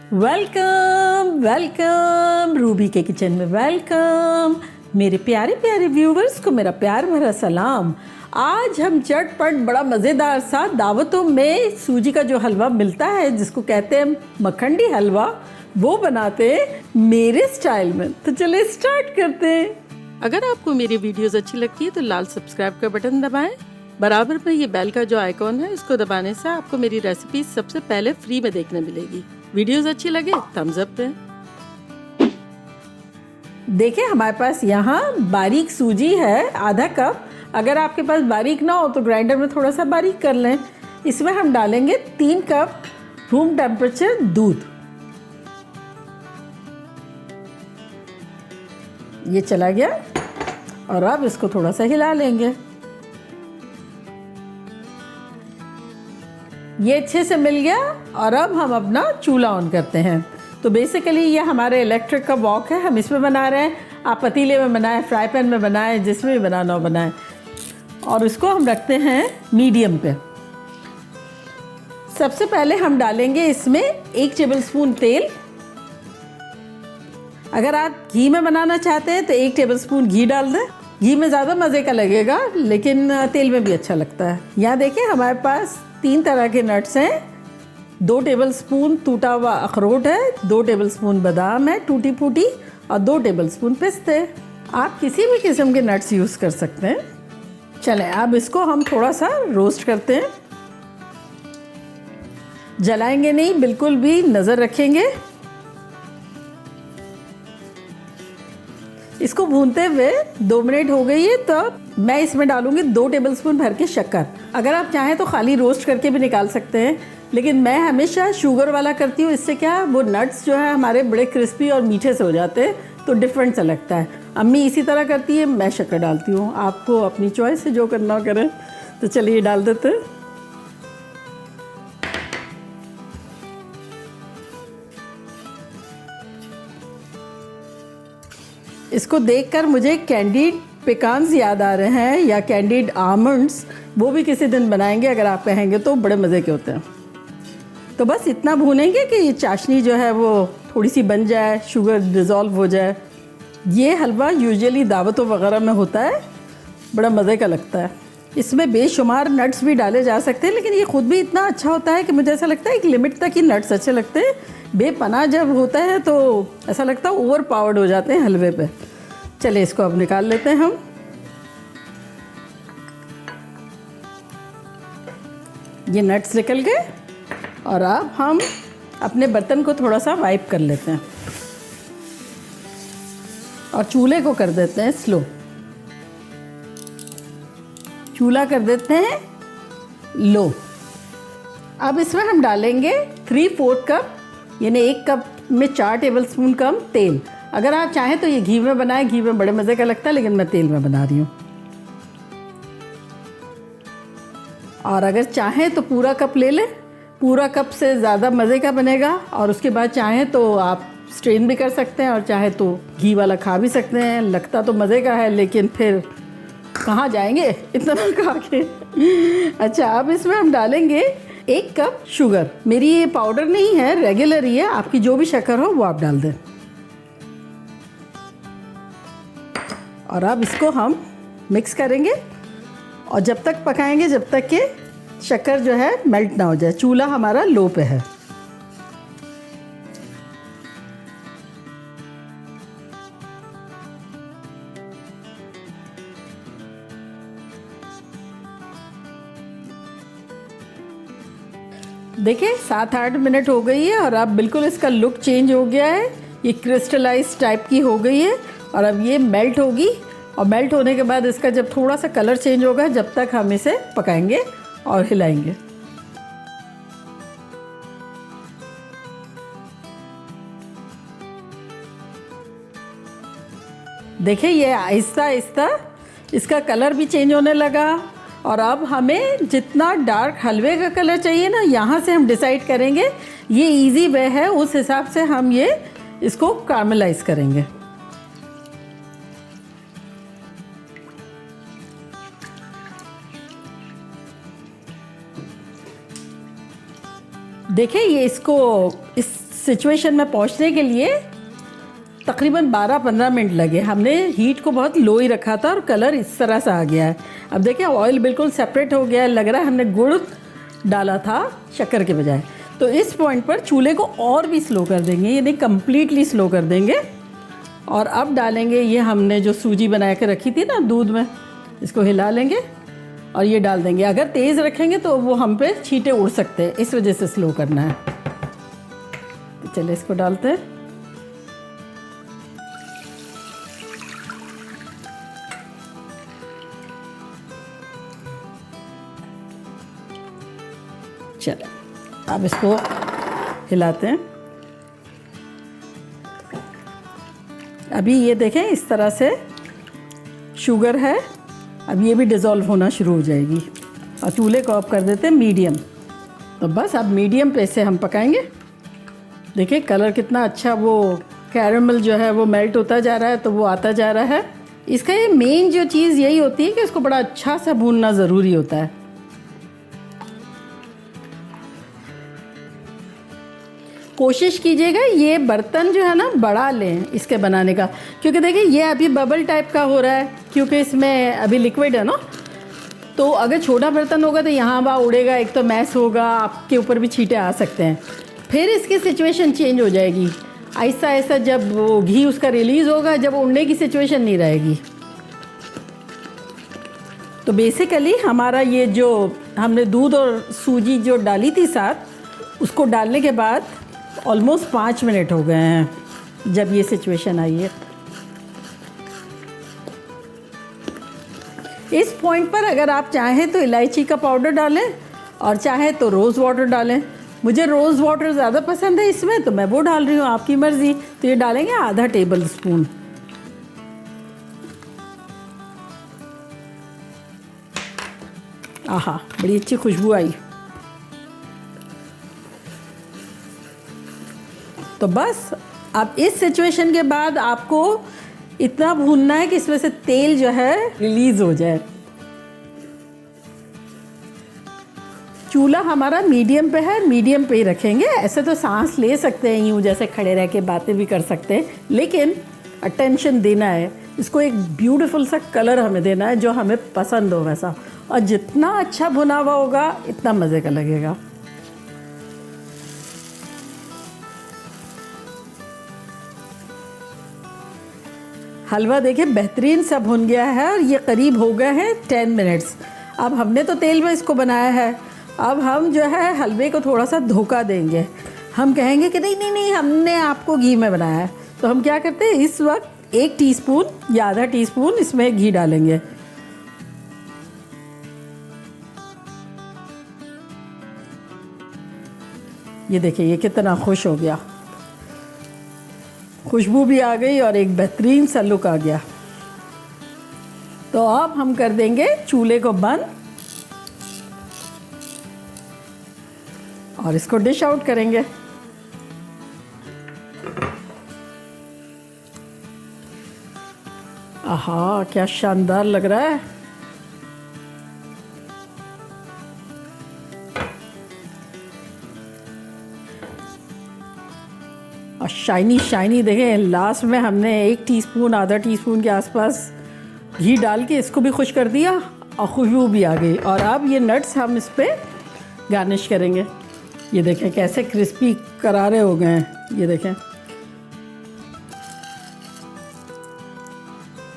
Welcome welcome Ruby के kitchen में welcome. मेरे प्यारे प्यारे व्यूवर्स को मेरा प्यार भरा सलाम। आज हम चटपट बड़ा मज़ेदार सा दावतों में सूजी का जो हलवा मिलता है जिसको कहते हैं मखंडी हलवा, वो बनाते हैं मेरे स्टाइल में। तो चलिए स्टार्ट करते हैं। अगर आपको मेरी वीडियोस अच्छी लगती है तो लाल सब्सक्राइब का बटन दबाएं। बराबर में ये बेल का जो आइकॉन है इसको दबाने से आपको मेरी रेसिपी सबसे पहले फ्री में देखने मिलेगी। वीडियोस अच्छी लगे थम्स अप दें। देखिए हमारे पास यहाँ बारीक सूजी है आधा कप। अगर आपके पास बारीक ना हो तो ग्राइंडर में थोड़ा सा बारीक कर लें। इसमें हम डालेंगे 3 कप रूम टेम्परेचर दूध। ये चला गया और अब इसको थोड़ा सा हिला लेंगे। ये अच्छे से मिल गया और अब हम अपना चूल्हा ऑन करते हैं। तो बेसिकली ये हमारे इलेक्ट्रिक का वॉक है, हम इसमें बना रहे हैं। आप पतीले में बनाएं, फ्राई पैन में बनाएं, जिसमें भी बनाना हो बनाएं। और इसको हम रखते हैं मीडियम पे। सबसे पहले हम डालेंगे इसमें 1 टेबलस्पून तेल। अगर आप घी में बनाना चाहते हैं तो 1 टेबलस्पून घी डाल दें। घी में ज़्यादा मज़े का लगेगा लेकिन तेल में भी अच्छा लगता है। यहाँ देखिए हमारे पास 3 तरह के नट्स हैं। 2 टेबलस्पून टूटा हुआ अखरोट है, 2 टेबलस्पून बादाम है टूटी फूटी और 2 टेबलस्पून पिस्ते। आप किसी भी किस्म के नट्स यूज़ कर सकते हैं। चलें अब इसको हम थोड़ा सा रोस्ट करते हैं। जलाएंगे नहीं, बिल्कुल भी नज़र रखेंगे। इसको भूनते हुए 2 मिनट हो गई है, तो मैं इसमें डालूंगी 2 टेबलस्पून भर के शक्कर। अगर आप चाहें तो खाली रोस्ट करके भी निकाल सकते हैं, लेकिन मैं हमेशा शुगर वाला करती हूँ। इससे क्या वो नट्स जो है हमारे बड़े क्रिस्पी और मीठे से हो जाते हैं, तो डिफरेंट सा लगता है। अम्मी इसी तरह करती है, मैं शक्कर डालती हूँ। आपको अपनी चॉइस से जो करना करें। तो चलिए डाल देते हैं। इसको देखकर मुझे कैंडीड पेकान्स याद आ रहे हैं या कैंडीड आमंड्स। वो भी किसी दिन बनाएंगे, अगर आप कहेंगे तो बड़े मज़े के होते हैं। तो बस इतना भूनेंगे कि ये चाशनी जो है वो थोड़ी सी बन जाए, शुगर डिज़ोल्व हो जाए। ये हलवा यूजुअली दावतों वगैरह में होता है, बड़ा मज़े का लगता है। इसमें बेशुमार नट्स भी डाले जा सकते हैं, लेकिन ये ख़ुद भी इतना अच्छा होता है कि मुझे ऐसा लगता है एक लिमिट तक ही नट्स अच्छे लगते हैं। बेपनाह जब होता है तो ऐसा लगता है ओवर पावर्ड हो जाते हैं हलवे पे। चलिए इसको अब निकाल लेते हैं हम। ये नट्स निकल गए और अब हम अपने बर्तन को थोड़ा सा वाइप कर लेते हैं और चूल्हे को कर देते हैं स्लो। चूल्हा कर देते हैं लो। अब इसमें हम डालेंगे 3/4 कप, यानी 1 कप में 4 टेबलस्पून कम तेल। अगर आप चाहें तो ये घी में बनाएं, घी में बड़े मज़े का लगता है, लेकिन मैं तेल में बना रही हूँ। और अगर चाहें तो पूरा कप ले लें, पूरा कप से ज़्यादा मज़े का बनेगा। और उसके बाद चाहें तो आप स्ट्रेन भी कर सकते हैं और चाहे तो घी वाला खा भी सकते हैं। लगता तो मज़े का है लेकिन फिर कहाँ जाएंगे इतना खा के। अच्छा अब इसमें हम डालेंगे 1 कप शुगर। मेरी ये पाउडर नहीं है, रेगुलर ही है। आपकी जो भी शक्कर हो वो आप डाल दें। और अब इसको हम मिक्स करेंगे और जब तक पकाएंगे जब तक कि शक्कर जो है मेल्ट ना हो जाए। चूल्हा हमारा लो पे है। देखिए 7-8 मिनट हो गई है और अब बिल्कुल इसका लुक चेंज हो गया है। ये क्रिस्टलाइज टाइप की हो गई है और अब ये मेल्ट होगी। और मेल्ट होने के बाद इसका जब थोड़ा सा कलर चेंज होगा, जब तक हम इसे पकाएंगे और हिलाएंगे। देखिए ये आहिस्ता आहिस्ता इसका कलर भी चेंज होने लगा। और अब हमें जितना डार्क हलवे का कलर चाहिए ना, यहाँ से हम डिसाइड करेंगे। ये इजी वे है, उस हिसाब से हम ये इसको कैरमलाइज करेंगे। देखिए ये इसको इस सिचुएशन में पहुंचने के लिए तकरीबन 12-15 मिनट लगे। हमने हीट को बहुत लो ही रखा था और कलर इस तरह से आ गया है। अब देखिए ऑयल बिल्कुल सेपरेट हो गया है, लग रहा है हमने गुड़ डाला था शक्कर के बजाय। तो इस पॉइंट पर चूल्हे को और भी स्लो कर देंगे, यानी कम्प्लीटली स्लो कर देंगे। और अब डालेंगे ये हमने जो सूजी बना के रखी थी ना दूध में, इसको हिला लेंगे और ये डाल देंगे। अगर तेज़ रखेंगे तो वो हम पे छींटे उड़ सकते हैं, इस वजह से स्लो करना है। तो चलिए इसको डालते हैं। चलो अब इसको हिलाते हैं। अभी ये देखें इस तरह से शुगर है, अब ये भी डिज़ोल्व होना शुरू हो जाएगी। और चूल्हे को ऑफ कर देते हैं मीडियम। तो बस अब मीडियम पे से हम पकाएंगे। देखिए कलर कितना अच्छा, वो कैरमल जो है वो मेल्ट होता जा रहा है, तो वो आता जा रहा है। इसका ये मेन जो चीज़ यही होती है कि इसको बड़ा अच्छा सा भूनना ज़रूरी होता है। कोशिश कीजिएगा ये बर्तन जो है ना बड़ा लें इसके बनाने का, क्योंकि देखिए ये अभी बबल टाइप का हो रहा है, क्योंकि इसमें अभी लिक्विड है ना। तो अगर छोटा बर्तन होगा तो यहाँ वहाँ उड़ेगा, एक तो मैस होगा, आपके ऊपर भी छींटे आ सकते हैं। फिर इसकी सिचुएशन चेंज हो जाएगी आहिस्ता आहिस्ता, जब वो घी उसका रिलीज़ होगा, जब उड़ने की सिचुएशन नहीं रहेगी। तो बेसिकली हमारा ये जो हमने दूध और सूजी जो डाली थी साथ, उसको डालने के बाद ऑलमोस्ट 5 मिनट हो गए हैं जब ये सिचुएशन आई है। इस पॉइंट पर अगर आप चाहें तो इलायची का पाउडर डालें और चाहे तो रोज़ वाटर डालें। मुझे रोज़ वाटर ज़्यादा पसंद है इसमें, तो मैं वो डाल रही हूँ, आपकी मर्ज़ी। तो ये डालेंगे आधा टेबल स्पून। आहा, बड़ी अच्छी खुशबू आई। तो बस अब इस सिचुएशन के बाद आपको इतना भूनना है कि इसमें से तेल जो है रिलीज़ हो जाए। चूल्हा हमारा मीडियम पे है, मीडियम पे ही रखेंगे। ऐसे तो सांस ले सकते हैं यूँ जैसे खड़े रह के बातें भी कर सकते हैं, लेकिन अटेंशन देना है इसको, एक ब्यूटीफुल सा कलर हमें देना है जो हमें पसंद हो वैसा। और जितना अच्छा भुना हुआ होगा इतना मज़े का लगेगा। हलवा देखिए बेहतरीन सा भुन गया है और ये करीब हो गया है 10 मिनट्स। अब हमने तो तेल में इसको बनाया है, अब हम जो है हलवे को थोड़ा सा धोखा देंगे। हम कहेंगे कि नहीं नहीं नहीं, हमने आपको घी में बनाया है। तो हम क्या करते हैं, इस वक्त 1 टीस्पून या आधा टीस्पून इसमें घी डालेंगे। ये देखिए ये कितना खुश हो गया, खुशबू भी आ गई और एक बेहतरीन सा लुक आ गया। तो अब हम कर देंगे चूल्हे को बंद और इसको डिश आउट करेंगे। आहा, क्या शानदार लग रहा है। और शाइनी शाइनी देखें, लास्ट में हमने 1 टीस्पून आधा टीस्पून के आसपास घी डाल के इसको भी खुश कर दिया और खुशबू भी आ गई। और अब ये नट्स हम इस पर गार्निश करेंगे। ये देखें कैसे क्रिस्पी करारे हो गए हैं, ये देखें।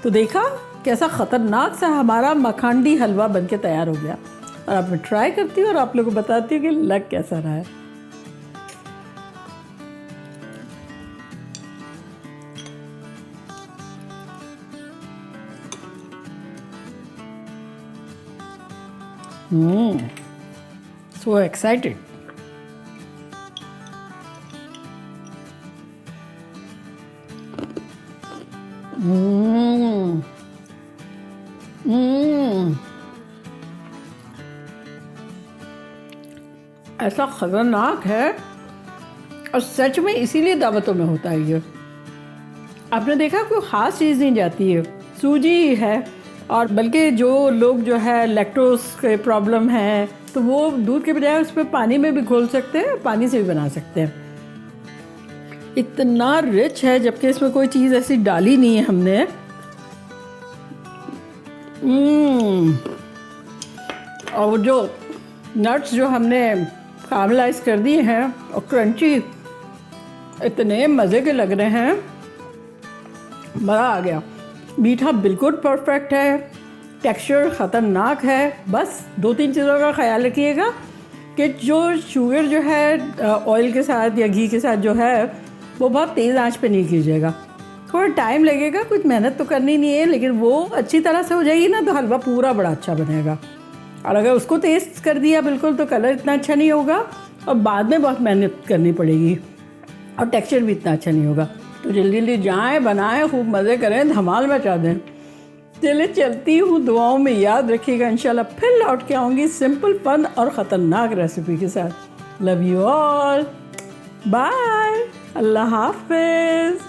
तो देखा कैसा ख़तरनाक सा हमारा मखांडी हलवा बनके तैयार हो गया। और अब मैं ट्राई करती हूँ और आप लोगों को बताती हूँ कि लग कैसा रहा है। So excited. ऐसा खतरनाक है और सच में इसीलिए दावतों में होता है ये। आपने देखा कोई ख़ास चीज़ नहीं जाती है, सूजी है। और बल्कि जो लोग जो है लैक्टोज के प्रॉब्लम है, तो वो दूध के बजाय उस पर पानी में भी घोल सकते हैं, पानी से भी बना सकते हैं। इतना रिच है, जबकि इसमें कोई चीज़ ऐसी डाली नहीं है हमने। और जो नट्स जो हमने कारामलाइज कर दिए हैं और क्रंची, इतने मज़े के लग रहे हैं, मज़ा आ गया। मीठा बिल्कुल परफेक्ट है, टेक्सचर ख़तरनाक है। बस 2-3 चीज़ों का ख्याल रखिएगा कि जो शुगर जो है ऑयल के साथ या घी के साथ जो है वो बहुत तेज़ आंच पे नहीं कीजिएगा। थोड़ा टाइम लगेगा, कुछ मेहनत तो करनी नहीं है, लेकिन वो अच्छी तरह से हो जाएगी ना तो हलवा पूरा बड़ा अच्छा बनेगा। और अगर उसको तेज़ कर दिया बिल्कुल तो कलर इतना अच्छा नहीं होगा और बाद में बहुत मेहनत करनी पड़ेगी और टेक्सचर भी इतना अच्छा नहीं होगा। तो जल्दी जल्दी जाएँ, बनाएं, खूब मज़े करें, धमाल मचा दें। चले चलती हूँ, दुआओं में याद रखिएगा। इंशाल्लाह फिर लौट के आऊँगी सिंपल, फन और ख़तरनाक रेसिपी के साथ। लव यू ऑल, बाय, अल्लाह हाफिज़।